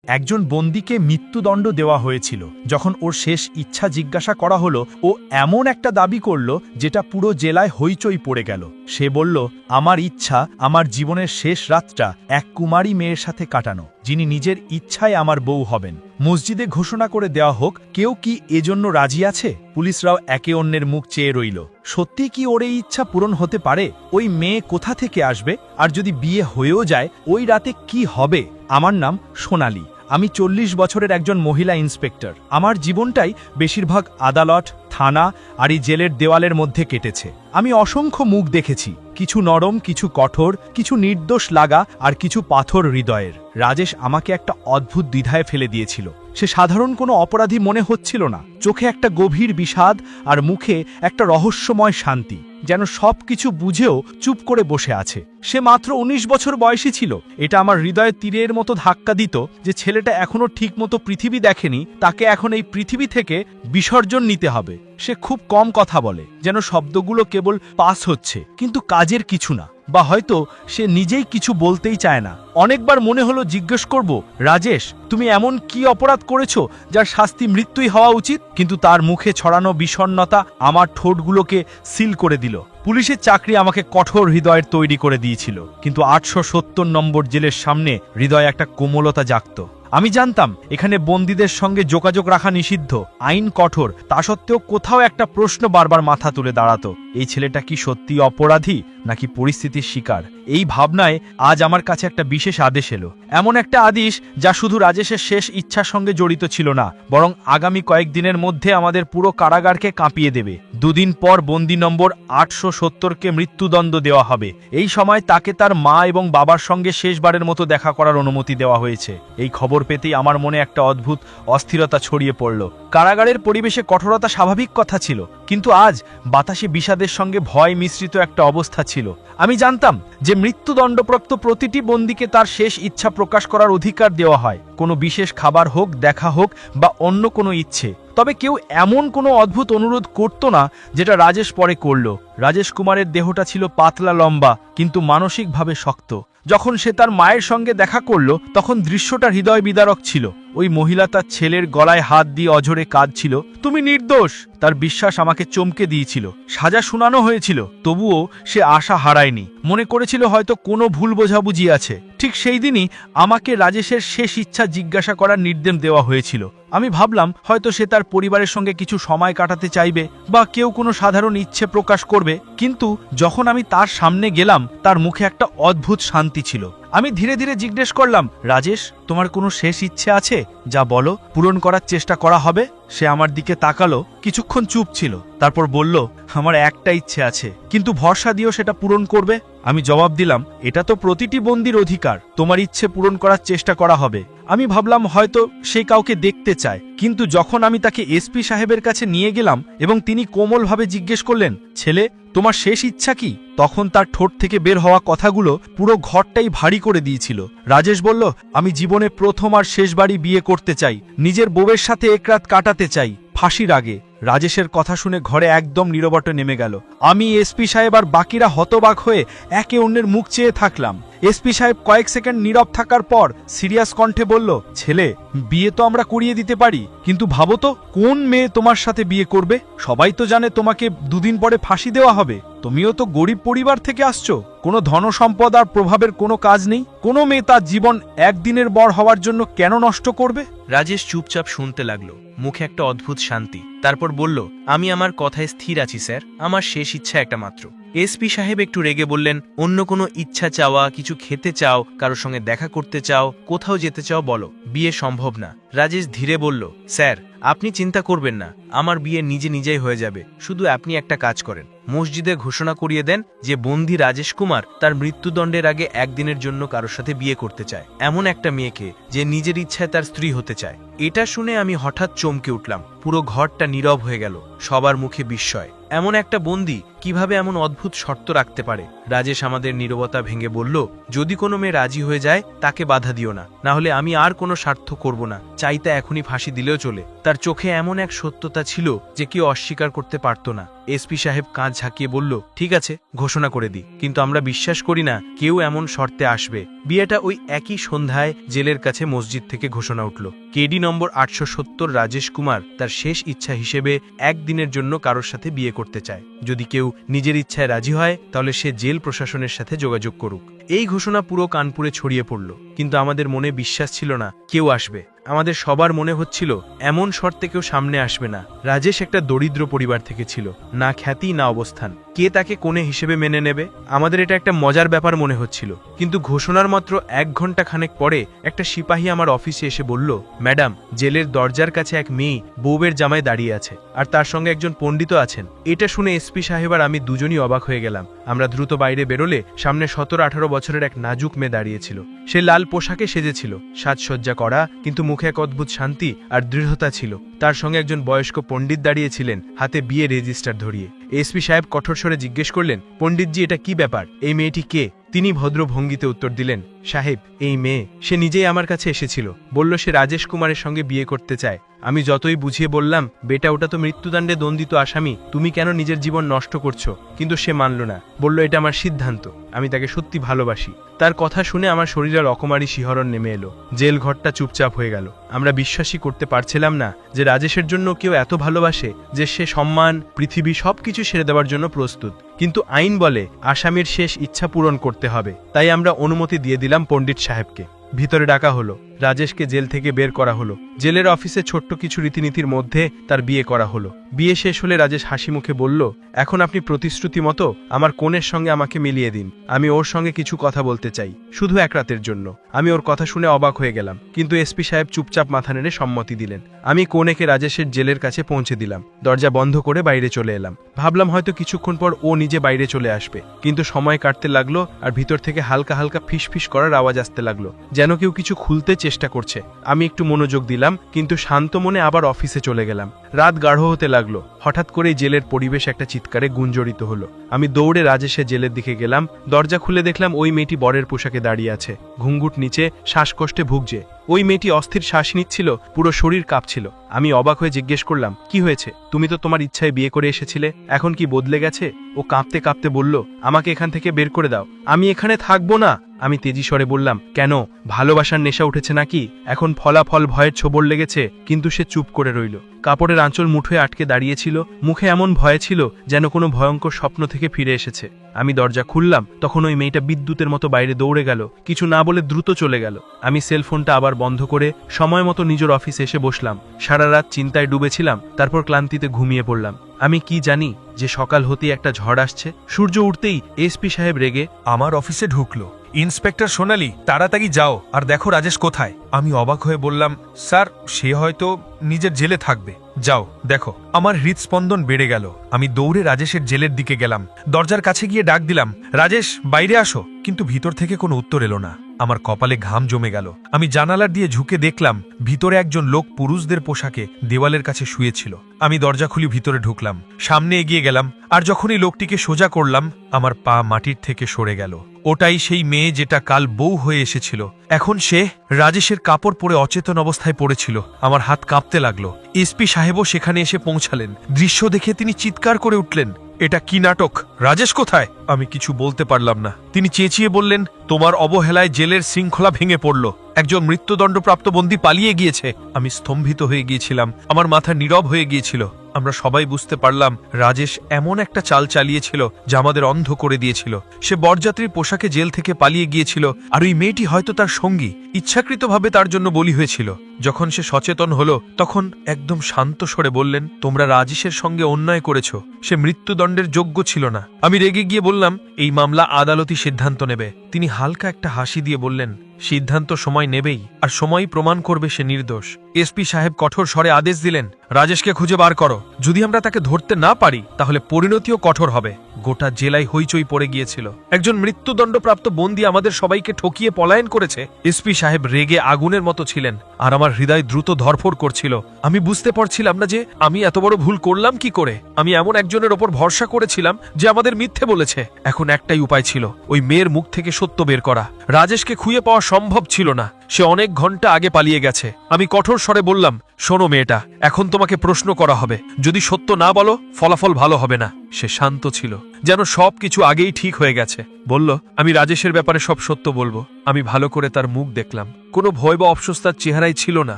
একজন বন্দীকে মৃত্যুদণ্ড দেওয়া হয়েছিল। যখন ওর শেষ ইচ্ছা জিজ্ঞাসা করা হলো, ও এমন একটা দাবি করল যেটা পুরো জেলায় হইচই পড়ে গেল। সে বলল, আমার ইচ্ছা আমার জীবনের শেষ রাতটা এক কুমারী মেয়ের সাথে কাটানো, যিনি নিজের ইচ্ছায় আমার বউ হবেন। মসজিদে ঘোষণা করে দেওয়া হোক, কেউ কি এজন্য রাজি আছে? পুলিশরাও একে অন্যের মুখ চেয়ে রইল। সত্যি কি ওর এই ইচ্ছা পূরণ হতে পারে? ওই মেয়ে কোথা থেকে আসবে? আর যদি বিয়ে হয়েও যায়, ওই রাতে কি হবে? আমার নাম সোনালী। আমি 40 বছরের একজন মহিলা ইন্সপেক্টর। আমার জীবনটাই বেশিরভাগ আদালত, থানা আর এই জেলের দেওয়ালের মধ্যে কেটেছে। আমি অসংখ্য মুখ দেখেছি, কিছু নরম, কিছু কঠোর, কিছু নির্দোষ লাগা আর কিছু পাথর হৃদয়ের। রাজেশ আমাকে একটা অদ্ভুত দ্বিধায় ফেলে দিয়েছিল। সে সাধারণ কোনো অপরাধী মনে হচ্ছিল না। চোখে একটা গভীর বিষাদ আর মুখে একটা রহস্যময় শান্তি, যেন সবকিছু বুঝেও চুপ করে বসে আছে। সে মাত্র 19 বছর বয়সী ছিল। এটা আমার হৃদয়ে তীরের মতো ধাক্কা দিত যে ছেলেটা এখনো ঠিকমতো পৃথিবী দেখেনি, তাকে এখন এই পৃথিবী থেকে বিসর্জন নিতে হবে। সে খুব কম কথা বলে, যেন শব্দগুলো কেবল পাস হচ্ছে, কিন্তু কাজের কিছু না। বা হয়তো সে নিজেই কিছু বলতেই চায় না। অনেকবার মনে হলো জিজ্ঞেস করব, রাজেশ, তুমি এমন কি অপরাধ করেছো যার শাস্তি মৃত্যুই হওয়া উচিত? কিন্তু তার মুখে ছড়ানো বিষণ্ণতা আমার ঠোঁটগুলোকে সিল করে দিল। পুলিশের চাকরি আমাকে কঠোর হৃদয়ের তৈরি করে দিয়েছিল, কিন্তু 870 নম্বর জেলের সামনে হৃদয়ে একটা কোমলতা জাগত। আমি জানতাম এখানে বন্দীদের সঙ্গে যোগাযোগ রাখা নিষিদ্ধ, আইন কঠোর। তা সত্ত্বেও কোথাও একটা প্রশ্ন বারবার মাথা তুলে দাঁড়াতো, এই ছেলেটা কি সত্যি অপরাধী নাকি পরিস্থিতির শিকার? এই ভাবনায় আজ আমার কাছে একটা বিশেষ আদেশ এলো। এমন একটা আদেশ যা শুধু রাজেশের শেষ ইচ্ছার সঙ্গে জড়িত ছিল না, বরং আগামী কয়েকদিনের মধ্যে আমাদের পুরো কারাগারকে কাঁপিয়ে দেবে। 2 দিন পর বন্দী নম্বর 870কে মৃত্যুদণ্ড দেওয়া হবে। এই সময় তাকে তার মা এবং বাবার সঙ্গে শেষবারের মতো দেখা করার অনুমতি দেওয়া হয়েছে। এই খবর পেতেই আমার মনে একটা অদ্ভুত অস্থিরতা ছড়িয়ে পড়ল। কারাগারের পরিবেশে কঠোরতা স্বাভাবিক কথা ছিল, কিন্তু আজ বাতাসে বিষাদের সঙ্গে ভয় মিশ্রিত একটা অবস্থা ছিল। আমি জানতাম যে মৃত্যুদণ্ডপ্রাপ্ত প্রতিটি বন্দীকে তার শেষ ইচ্ছা প্রকাশ করার অধিকার দেওয়া হয়, কোনো বিশেষ খাবার হোক, দেখা হোক বা অন্য কোনো ইচ্ছে। তবে কেউ এমন কোনো অদ্ভুত অনুরোধ করত না যেটা রাজেশ পরে করল। রাজেশ কুমারের দেহটা ছিল পাতলা, লম্বা, কিন্তু মানসিকভাবে শক্ত। যখন সে তার মায়ের সঙ্গে দেখা করল, তখন দৃশ্যটা হৃদয় বিদারক ছিল। ওই মহিলা তার ছেলের গলায় হাত দিয়ে অঝরে কাঁদছিল, তুমি নির্দোষ। তার বিশ্বাস আমাকে চমকে দিয়েছিল। সাজা শোনানো হয়েছিল, তবুও সে আশা হারায়নি। মনে করেছিল হয়তো কোনো ভুল বোঝাবুঝি আছে। ঠিক সেই দিনই আমাকে রাজেশের শেষ ইচ্ছা জিজ্ঞাসা করার নির্দেশ দেওয়া হয়েছিল। আমি ভাবলাম হয়তো সে তার পরিবারের সঙ্গে কিছু সময় কাটাতে চাইবে, বা কেউ কোনো সাধারণ ইচ্ছে প্রকাশ করবে। কিন্তু যখন আমি তার সামনে গেলাম, তার মুখে একটা অদ্ভুত শান্তি ছিল। আমি ধীরে ধীরে জিজ্ঞেস করলাম, রাজেশ, তোমার কোনো শেষ ইচ্ছে আছে? যা বলো, পূরণ করার চেষ্টা করা হবে। সে আমার দিকে তাকালো, কিছুক্ষণ চুপ ছিল, তারপর বলল, আমার একটা ইচ্ছে আছে, কিন্তু ভরসা দিও সেটা পূরণ করবে। আমি জবাব দিলাম, এটা তো প্রতিটি বন্দীর অধিকার, তোমার ইচ্ছে পূরণ করার চেষ্টা করা হবে। আমি ভাবলাম হয়তো সে কাউকে দেখতে চায়, কিন্তু যখন আমি তাকে এসপি সাহেবের কাছে নিয়ে গেলাম এবং তিনি কোমলভাবে জিজ্ঞেস করলেন, ছেলে, তোমার শেষ ইচ্ছা কি? তখন তার ঠোঁট থেকে বের হওয়া কথাগুলো পুরো ঘরটাই ভারী করে দিয়েছিল। রাজেশ বলল, আমি জীবনে প্রথম আর শেষবারই বিয়ে করতে চাই, নিজের বউয়ের সাথে এক রাত কাটাতে চাই, ফাঁসির আগে। রাজেশের কথা শুনে ঘরে একদম নীরবতা নেমে গেল। আমি, এসপি সাহেব আর বাকিরা হতবাক হয়ে একে অন্যের মুখ চেয়ে থাকলাম। এসপি সাহেব কয়েক সেকেন্ড নীরব থাকার পর সিরিয়াস কণ্ঠে বলল, ছেলে, বিয়ে তো আমরা করিয়ে দিতে পারি, কিন্তু ভাবো তো কোন মেয়ে তোমার সাথে বিয়ে করবে? সবাই তো জানে তোমাকে 2 দিন পরে ফাঁসি দেওয়া হবে। তুমিও তো গরিব পরিবার থেকে আসছো, কোনো ধনসম্পদ আর প্রভাবের কোনো কাজ নেই। কোনো মেয়ে তার জীবন একদিনের বর হওয়ার জন্য কেন নষ্ট করবে? রাজেশ চুপচাপ শুনতে লাগলো, মুখে একটা অদ্ভুত শান্তি। তারপর বলল, আমি আমার কথায় স্থির আছি স্যার, আমার শেষ ইচ্ছা একটা মাত্র। এসপি সাহেব একটু রেগে বললেন, অন্য কোনো ইচ্ছা চাওয়া, কিছু খেতে চাও, কারোর সঙ্গে দেখা করতে চাও, কোথাও যেতে চাও, বলো, বিয়ে সম্ভব না। রাজেশ ধীরে বলল, স্যার, আপনি চিন্তা করবেন না, আমার বিয়ে নিজে নিজেই হয়ে যাবে। শুধু আপনি একটা কাজ করেন, মসজিদে ঘোষণা করিয়ে দেন যে বন্দী রাজেশ কুমার তার মৃত্যুদণ্ডের আগে একদিনের জন্য কারোর সাথে বিয়ে করতে চায়, এমন একটা মেয়েকে যে নিজের ইচ্ছায় তার স্ত্রী হতে চায়। এটা শুনে আমি হঠাৎ চমকে উঠলাম। পুরো ঘরটা নীরব হয়ে গেল, সবার মুখে বিস্ময়। এমন একটা বন্দী কিভাবে এমন অদ্ভুত শর্ত রাখতে পারে? রাজেশ আমাদের নীরবতা ভেঙে বলল, যদি কোনো মেয়ে রাজি হয়ে যায় তাকে বাধা দিও না, না হলে আমি আর কোনো স্বার্থ করব না, চাইতে এখনই ফাঁসি দিলেও চলে। তার চোখে এমন এক সত্যতা ছিল যে কেউ অস্বীকার করতে পারত না। এসপি সাহেব কাঁধ ঝাঁকিয়ে বলল, ঠিক আছে, ঘোষণা করে দিই, কিন্তু আমরা বিশ্বাস করি না কেউ এমন শর্তে আসবে। বিয়েটা ওই একই সন্ধ্যায় জেলের কাছে মসজিদ থেকে ঘোষণা উঠল। কেডি নম্বর 870 রাজেশ কুমার তার শেষ ইচ্ছা হিসেবে একদিনের জন্য কারোর সাথে বিয়ে করতে চায়। যদি কেউ নিজের ইচ্ছায় রাজি হয় তাহলে সে জেল প্রশাসনের সাথে যোগাযোগ করুক। এই ঘোষণা পুরো কানপুরে ছড়িয়ে পড়ল, কিন্তু আমাদের মনে বিশ্বাস ছিল না কেউ আসবে। আমাদের সবার মনে হচ্ছিল এমন শর্তে কেউ সামনে আসবে না। রাজেশ একটা দরিদ্র পরিবার থেকে ছিল, না খ্যাতি না অবস্থান, কে তাকে কোণে হিসেবে মেনে নেবে? আমাদের এটা একটা মজার ব্যাপার মনে হচ্ছিল। কিন্তু ঘোষণার মাত্র 1 ঘন্টা খানেক পরে একটা সিপাহী আমার অফিসে এসে বলল, ম্যাডাম, জেলের দরজার কাছে এক মেয়ে বউয়ের জামায় দাঁড়িয়ে আছে, আর তার সঙ্গে একজন পণ্ডিতও আছেন। এটা শুনে এসপি সাহেব আর আমি দুজনই অবাক হয়ে গেলাম। আমরা দ্রুত বাইরে বেরোলে সামনে 17-18 বছরের এক নাজুক মেয়ে দাঁড়িয়েছিল। সে লাল পোশাকে সেজেছিল, সাজসজ্জা করা, কিন্তু মুখে এক অদ্ভুত শান্তি আর দৃঢ়তা ছিল। তার সঙ্গে একজন বয়স্ক পণ্ডিত দাঁড়িয়েছিলেন, হাতে বিয়ে রেজিস্টার ধরিয়ে। এসপি সাহেব কঠোর স্বরে জিজ্ঞেস করলেন, পণ্ডিতজি, এটা কি ব্যাপার? এই মেয়েটি কে? তিনি ভদ্র ভঙ্গিতে উত্তর দিলেন, সাহেব, এই মেয়ে, সে নিজেই আমার কাছে এসেছিল, বলল সে রাজেশ কুমারের সঙ্গে বিয়ে করতে চায়। আমি যতই বুঝিয়ে বললাম, বেটা, ওটা তো মৃত্যুদণ্ডে দণ্ডিত আসামি, তুমি কেন নিজের জীবন নষ্ট করছো? কিন্তু সে মানল না, বলল এটা আমার সিদ্ধান্ত, আমি তাকে সত্যি ভালোবাসি। তার কথা শুনে আমার শরীরে রকমারি শিহরণ নেমে এলো। জেল ঘরটা চুপচাপ হয়ে গেল। আমরা বিশ্বাসই করতে পারছিলাম না যে রাজেশের জন্য কেউ এত ভালোবাসে যে সে সম্মান, পৃথিবী সবকিছু ছেড়ে দেওয়ার জন্য প্রস্তুত। কিন্তু আইন বলে আসামির শেষ ইচ্ছা পূরণ করতে হবে। তাই আমরা অনুমতি দিয়ে দিলাম পণ্ডিত সাহেবকে। ভিতরে ডাকা হলো, রাজেশকে জেল থেকে বের করা হলো। জেলের অফিসে ছোট্ট কিছু রীতিনীতির মধ্যে তার বিয়ে করা হলো। বিয়ে শেষ হলে রাজেশ হাসি মুখে বলল, এখন আপনি প্রতিশ্রুতি মতো আমার কনের সঙ্গে আমাকে মিলিয়ে দিন। আমি ওর সঙ্গে কিছু কথা বলতে চাই, শুধু 1 রাতের জন্য। আমি ওর কথা শুনে অবাক হয়ে গেলাম, কিন্তু এসপি সাহেব চুপচাপ মাথা নেড়ে সম্মতি দিলেন। আমি কনেকে রাজেশের জেলের কাছে পৌঁছে দিলাম, দরজা বন্ধ করে বাইরে চলে এলাম। ভাবলাম হয়তো কিছুক্ষণ পর ও নিজে বাইরে চলে আসবে, কিন্তু সময় কাটতে লাগলো আর ভিতর থেকে হালকা হালকা ফিসফিস করার আওয়াজ আসতে লাগলো, যেন কেউ কিছু খুলতে চেষ্টা করছে। আমি একটু মনোযোগ দিলাম, কিন্তু শান্ত মনে আবার অফিসে চলে গেলাম। রাত গাঢ় হতে লাগলো। হঠাৎ করেই জেলের পরিবেশ একটা চিৎকারে গুঞ্জরিত হলো। আমি দৌড়ে রাজেশের জেলের দিকে গেলাম। দরজা খুলে দেখলাম ওই মেয়েটি বরের পোশাকে দাঁড়িয়ে আছে, ঘুঙ্গুট নিচে, শ্বাসকষ্টে ভুগছে। ওই মেয়েটি অস্থির শ্বাস নিচ্ছিল, পুরো শরীর কাঁপছিল। আমি অবাক হয়ে জিজ্ঞেস করলাম, কি হয়েছে? তুমি তো তোমার ইচ্ছায় বিয়ে করে এসেছিলে, এখন কি বদলে গেছে? ও কাঁপতে কাঁপতে বলল, আমাকে এখান থেকে বের করে দাও, আমি এখানে থাকবো না। আমি তেজি স্বরে বললাম, কেন? ভালোবাসার নেশা উঠেছে নাকি? এখন ফলাফল ভয়ের ছোবল লেগেছে। কিন্তু সে চুপ করে রইল। কাপড়ের আঁচল মুঠোয় আটকে দাঁড়িয়েছিল, মুখে এমন ভয় ছিল যেন কোনো ভয়ঙ্কর স্বপ্ন থেকে ফিরে এসেছে। আমি দরজা খুললাম, তখন ওই মেয়েটা বিদ্যুতের মতো বাইরে দৌড়ে গেল, কিছু না বলে দ্রুত চলে গেল। আমি সেলফোনটা আবার বন্ধ করে সময় মতো নিজের অফিসে এসে বসলাম। সারা রাত চিন্তায় ডুবেছিলাম, তারপর ক্লান্তিতে ঘুমিয়ে পড়লাম। আমি কি জানি যে সকাল হতেই একটা ঝড় আসছে। সূর্য উঠতেই এসপি সাহেব রেগে আমার অফিসে ঢুকলো। ইন্সপেক্টর সোনালি, তাড়াতাড়ি যাও আর দেখো রাজেশ কোথায়। আমি অবাক হয়ে বললাম, স্যার, সে হয়তো নিজের জেলে থাকবে। যাও দেখো। আমার হৃদস্পন্দন বেড়ে গেল। আমি দৌড়ে রাজেশের জেলের দিকে গেলাম। দরজার কাছে গিয়ে ডাক দিলাম, রাজেশ, বাইরে আসো। কিন্তু ভিতর থেকে কোনো উত্তর এলো না। আমার কপালে ঘাম জমে গেল। আমি জানালার দিয়ে ঝুঁকে দেখলাম ভিতরে একজন লোক পুরুষদের পোশাকে দেওয়ালের কাছে শুয়েছিল। আমি দরজা খুলি ভিতরে ঢুকলাম, সামনে এগিয়ে গেলাম, আর যখনই লোকটিকে সোজা করলাম, আমার পা মাটির থেকে সরে গেল। ওটাই সেই মেয়ে যেটা কাল বউ হয়ে এসেছিল। এখন সে রাজেশের কাপড় পরে অচেতন অবস্থায় পড়েছিল। আমার হাত কাঁপতে লাগলো। এসপি সাহেবও সেখানে এসে পৌঁছালেন। দৃশ্য দেখে তিনি চিৎকার করে উঠলেন, এটা কি নাটক? রাজেশ কোথায়? আমি কিছু বলতে পারলাম না। তিনি চেঁচিয়ে বললেন, তোমার অবহেলায় জেলের শৃঙ্খলা ভেঙে পড়ল, একজন মৃত্যুদণ্ডপ্রাপ্ত বন্দী পালিয়ে গিয়েছে। আমি স্তম্ভিত হয়ে গিয়েছিলাম, আমার মাথা নীরব হয়ে গিয়েছিল। আমরা সবাই বুঝতে পারলাম রাজেশ এমন একটা চাল চালিয়েছিল যা আমাদের অন্ধ করে দিয়েছিল। সে বরযাত্রীর পোশাকে জেল থেকে পালিয়ে গিয়েছিল, আর ওই মেয়েটি হয়তো তার সঙ্গী, ইচ্ছাকৃতভাবে তার জন্য বলি হয়েছিল। যখন সে সচেতন হলো তখন একদম শান্ত স্বরে বললেন, তোমরা রাজেশের সঙ্গে অন্যায় করেছ, সে মৃত্যুদণ্ডের যোগ্য ছিল না। আমি রেগে গিয়ে বললাম, এই মামলা আদালতই সিদ্ধান্ত নেবে। তিনি হালকা একটা হাসি দিয়ে বললেন, সিদ্ধান্ত সময় নেবেই, আর সময়ই প্রমাণ করবে সে নির্দোষ। এসপি সাহেব কঠোর স্বরে আদেশ দিলেন, রাজেশকে খুঁজে বার করো। যদি আমরা তাকে ধরতে না পারি তাহলে পরিণতিও কঠোর হবে। গোটা জেলায় হইচই পড়ে গিয়েছিল। একজন মৃত্যুদণ্ডপ্রাপ্ত বন্দী আমাদের সবাইকে ঠকিয়ে পলায়ন করেছে। এসপি সাহেব রেগে আগুনের মতো ছিলেন, আর আমার হৃদয় দ্রুত ধরফড় করছিল। আমি বুঝতে পারছিলাম না যে আমি এত বড় ভুল করলাম কি করে। আমি এমন একজনের ওপর ভরসা করেছিলাম যে আমাদের মিথ্যে বলেছে। এখন একটাই উপায় ছিল, ওই মেয়ের মুখ থেকে সত্য বের করা। রাজেশকে খুঁজে পাওয়া সম্ভব ছিল না, সে অনেক ঘন্টা আগে পালিয়ে গেছে। আমি কঠোর স্বরে বললাম, শোনো মেয়েটা, এখন তোমাকে প্রশ্ন করা হবে, যদি সত্য না বলো ফলাফল ভালো হবে না। সে শান্ত ছিল, যেন সবকিছু আগেই ঠিক হয়ে গেছে। বলল, আমি রাজেশের ব্যাপারে সব সত্য বলবো। আমি ভালো করে তার মুখ দেখলাম, কোনো ভয় বা অফসোস তার চেহারায় ছিল না।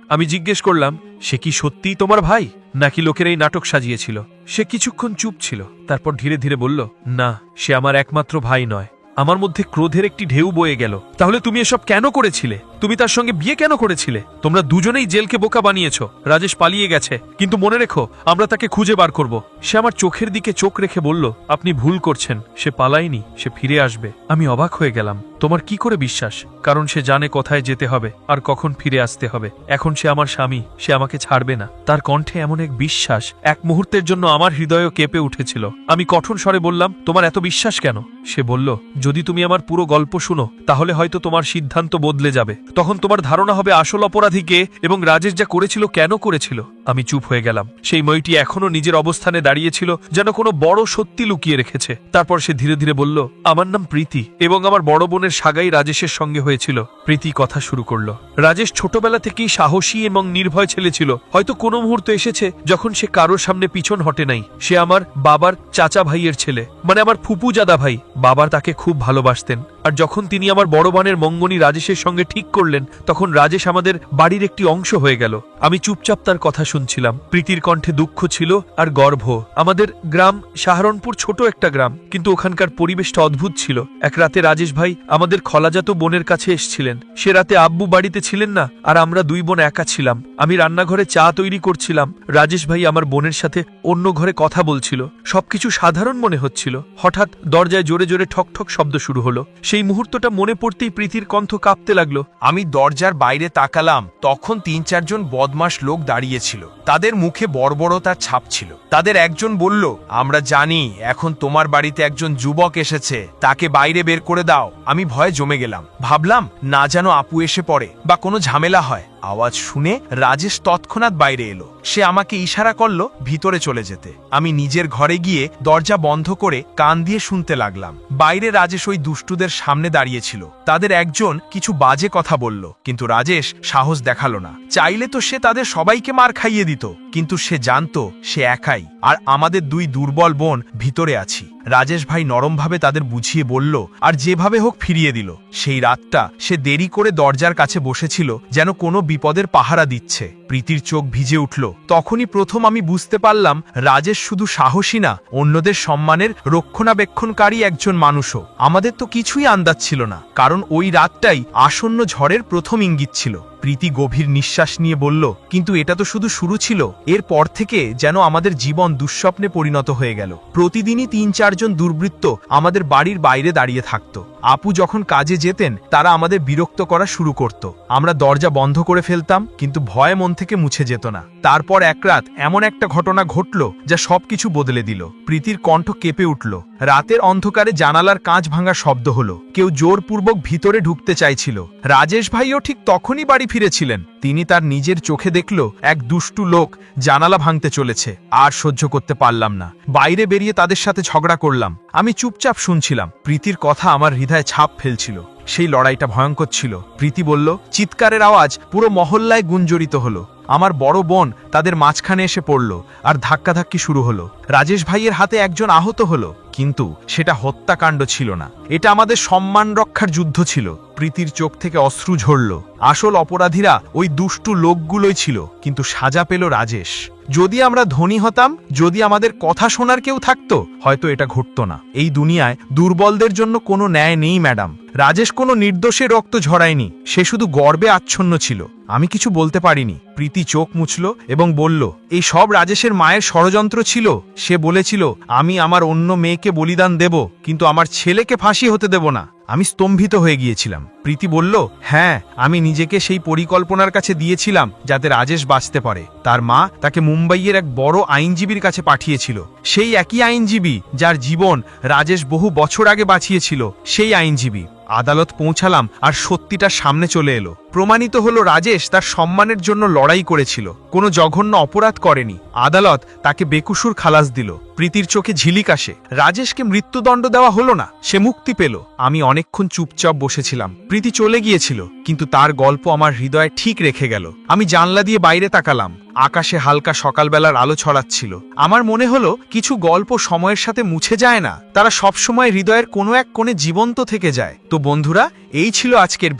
আমি জিজ্ঞেস করলাম, সে কি সত্যিই তোমার ভাই, নাকি লোকের এই নাটক সাজিয়েছিল? সে কিছুক্ষণ চুপ ছিল, তারপর ধীরে ধীরে বলল, না, সে আমার একমাত্র ভাই নয়। আমার মধ্যে ক্রোধের একটি ঢেউ বয়ে গেল। তাহলে তুমি এসব কেন করেছিলে? তুমি তার সঙ্গে বিয়ে কেন করেছিলে? তোমরা দুজনেই জেলকে বোকা বানিয়েছ। রাজেশ পালিয়ে গেছে, কিন্তু মনে রেখো, আমরা তাকে খুঁজে বার করব। সে আমার চোখের দিকে চোখ রেখে বলল, আপনি ভুল করছেন, সে পালায়নি, সে ফিরে আসবে। আমি অবাক হয়ে গেলাম, তোমার কি করে বিশ্বাস? কারণ সে জানে কোথায় যেতে হবে আর কখন ফিরে আসতে হবে। এখন সে আমার স্বামী, সে আমাকে ছাড়বে না। তার কণ্ঠে এমন এক বিশ্বাস, এক মুহূর্তের জন্য আমার হৃদয়ও কেঁপে উঠেছিল। আমি কঠোর স্বরে বললাম, তোমার এত বিশ্বাস কেন? সে বলল, যদি তুমি আমার পুরো গল্প শুনো, তাহলে হয়তো তোমার সিদ্ধান্ত বদলে যাবে। তখন তোমার ধারণা হবে আসল অপরাধী কে এবং রাজেশ যা করেছিল কেন করেছিল। আমি চুপ হয়ে গেলাম। সেই মেয়েটি এখনো নিজের অবস্থানে দাঁড়িয়েছিল, যেন কোনো বড় সত্যি লুকিয়ে রেখেছে। তারপর সে ধীরে ধীরে বলল, আমার নাম প্রীতি, এবং আমার বড় বোনের সাগাই রাজেশের সঙ্গে হয়েছিল। প্রীতি কথা শুরু করল। রাজেশ ছোটবেলা থেকেই সাহসী এবং নির্ভয় ছেলে ছিল। হয়তো কোনো মুহূর্ত এসেছে যখন সে কারোর সামনে পিছন হটে নাই। সে আমার বাবার চাচা ভাইয়ের ছেলে, মানে আমার ফুপু জাদা ভাই। বাবার তাকে খুব ভালোবাসতেন, আর যখন তিনি আমার বড় বোনের মঙ্গনী রাজেশের সঙ্গে ঠিক করলেন, তখন রাজেশ আমাদের বাড়ির একটি অংশ হয়ে গেল। আমি চুপচাপ তার কথা শুনছিলাম। প্রীতির কণ্ঠে দুঃখ ছিল আর গর্ব। আমাদের গ্রাম সাহারনপুর ছোট একটা গ্রাম, কিন্তু ওখানকার পরিবেশটা অদ্ভুত ছিল। এক রাতে রাজেশ ভাই আমাদের খলাজাত বোনের কাছে এসেছিলেন। সে রাতে আব্বু বাড়িতে ছিলেন না, আর আমরা দুই বোন একা ছিলাম। আমি রান্নাঘরে চা তৈরি করছিলাম। রাজেশ ভাই আমার বোনের সাথে অন্য ঘরে কথা বলছিল। সবকিছু সাধারণ মনে হচ্ছিল। হঠাৎ দরজায় জোরে জোরে ঠক ঠক শব্দ শুরু হলো। সেই মুহূর্তটা মনে পড়তেই প্রীতির কণ্ঠ কাঁপতে লাগলো। আমি দরজার বাইরে তাকালাম, তখন ৩-৪ জন বদমাশ লোক দাঁড়িয়েছিল। তাদের মুখে বর্বরতার ছাপ ছিল। তাদের একজন বলল, আমরা জানি এখন তোমার বাড়িতে একজন যুবক এসেছে, তাকে বাইরে বের করে দাও। আমি ভয়ে জমে গেলাম। ভাবলাম, না যেন আপু এসে পড়ে বা কোনো ঝামেলা হয়। আওয়াজ শুনে রাজেশ তৎক্ষণাৎ বাইরে এলো। সে আমাকে ইশারা করলো ভিতরে চলে যেতে। আমি নিজের ঘরে গিয়ে দরজা বন্ধ করে কান দিয়ে শুনতে লাগলাম। বাইরে রাজেশ ওই দুষ্টুদের সামনে দাঁড়িয়েছিল। তাদের একজন কিছু বাজে কথা বলল, কিন্তু রাজেশ সাহস দেখালো না। চাইলে তো সে তাদের সবাইকে মার খাইয়ে দিত, কিন্তু সে জানতো সে একাই, আর আমাদের দুই দুর্বল বোন ভিতরে আছি। রাজেশ ভাই নরমভাবে তাদের বুঝিয়ে বলল, আর যেভাবে হোক ফিরিয়ে দিল। সেই রাতটা সে দেরি করে দরজার কাছে বসেছিল, যেন কোনো বিপদের পাহারা দিচ্ছে। প্রীতির চোখ ভিজে উঠল। তখনই প্রথম আমি বুঝতে পারলাম, রাজেশ শুধু সাহসী না, অন্যদের সম্মানের রক্ষণাবেক্ষণকারী একজন মানুষও। আমাদের তো কিছুই আন্দাজ ছিল না, কারণ ওই রাতটাই আসন্ন ঝড়ের প্রথম ইঙ্গিত ছিল। প্রীতি গভীর নিঃশ্বাস নিয়ে বলল, কিন্তু এটা তো শুধু শুরু ছিল। এরপর থেকে যেন আমাদের জীবন দুঃস্বপ্নে পরিণত হয়ে গেল। প্রতিদিনই ৩-৪ জন দুর্বৃত্ত আমাদের বাড়ির বাইরে দাঁড়িয়ে থাকত। আপু যখন কাজে যেতেন, তারা আমাদের বিরক্ত করা শুরু করত। আমরা দরজা বন্ধ করে ফেলতাম, কিন্তু ভয় মন থেকে মুছে যেত না। তারপর এক রাত এমন একটা ঘটনা ঘটল যা সবকিছু বদলে দিল। প্রীতির কণ্ঠ কেঁপে উঠল। রাতের অন্ধকারে জানালার কাঁচ ভাঙার শব্দ হলো। কেউ জোরপূর্বক ভিতরে ঢুকতে চাইছিল। রাজেশ ভাইও ঠিক তখনই বাড়ি ফিরেছিলেন। তিনি তার নিজের চোখে দেখল এক দুষ্টু লোক জানালা ভাঙতে চলেছে। আর সহ্য করতে পারলাম না। বাইরে বেরিয়ে তাদের সাথে ঝগড়া করলাম। আমি চুপচাপ শুনছিলাম। প্রীতির কথা আমার হৃদয়ে ছাপ ফেলছিল। সেই লড়াইটা ভয়ঙ্কর ছিল। প্রীতি বলল, চিৎকারের আওয়াজ পুরো মহল্লায় গুঞ্জরিত হলো। আমার বড় বোন তাদের মাঝখানে এসে পড়ল, আর ধাক্কাধাক্কি শুরু হলো। রাজেশ ভাইয়ের হাতে একজন আহত হলো, কিন্তু সেটা হত্যাকাণ্ড ছিল না। এটা আমাদের সম্মান রক্ষার যুদ্ধ ছিল। প্রীতির চোখ থেকে অশ্রু ঝরল। আসল অপরাধীরা ওই দুষ্টু লোকগুলোই ছিল, কিন্তু সাজা পেল রাজেশ। যদি আমরা ধনী হতাম, যদি আমাদের কথা শোনার কেউ থাকতো, হয়তো এটা ঘটতো না। এই দুনিয়ায় দুর্বলদের জন্য কোনো ন্যায় নেই ম্যাডাম। রাজেশ কোনো নির্দোষের রক্ত ঝরায়নি, সে শুধু গর্বে আচ্ছন্ন ছিল। আমি কিছু বলতে পারিনি। প্রীতি চোখ মুছল এবং বলল, এই সব রাজেশের মায়ের ষড়যন্ত্র ছিল। সে বলেছিল, আমি আমার অন্য মেয়েকে বলিদান দেব, কিন্তু আমার ছেলেকে ফাঁসি হতে দেব না। আমি স্তম্ভিত হয়ে গিয়েছিলাম। প্রীতি বলল, হ্যাঁ, আমি নিজেকে সেই পরিকল্পনার কাছে দিয়েছিলাম যাতে রাজেশ বাঁচতে পারে। তার মা তাকে মুম্বাইয়ের এক বড় আইনজীবীর কাছে পাঠিয়েছিল, সেই একই আইনজীবী যার জীবন রাজেশ বহু বছর আগে বাঁচিয়েছিল। সেই আইনজীবী। আদালত পৌঁছালাম আর সত্যিটা সামনে চলে এলো। প্রমাণিত হলো রাজেশ তার সম্মানের জন্য লড়াই করেছিল, কোনো জঘন্য অপরাধ করেনি। আদালত তাকে বেকসুর খালাস দিল। প্রীতির চোখে ঝিলিক আসে। রাজেশকে মৃত্যুদণ্ড দেওয়া হলো না, সে মুক্তি পেল। আমি অনেকক্ষণ চুপচাপ বসেছিলাম। প্রীতি চলে গিয়েছিল, কিন্তু তার গল্প আমার হৃদয়ে ঠিক রেখে গেল। আমি জানলা দিয়ে বাইরে তাকালাম। আকাশে হালকা সকালবেলার আলো ছড়াচ্ছিল। আমার মনে হলো কিছু গল্প সময়ের সাথে মুছে যায় না, তারা সবসময় হৃদয়ের কোনো এক কোণে জীবন্ত থেকে যায়। তো বন্ধুরা, এই ছিল আজকের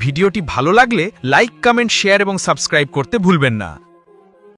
ভিডিওটি ভালো লাগলে লাইক, কমেন্ট, শেয়ার এবং সাবস্ক্রাইব করতে ভুলবেন না।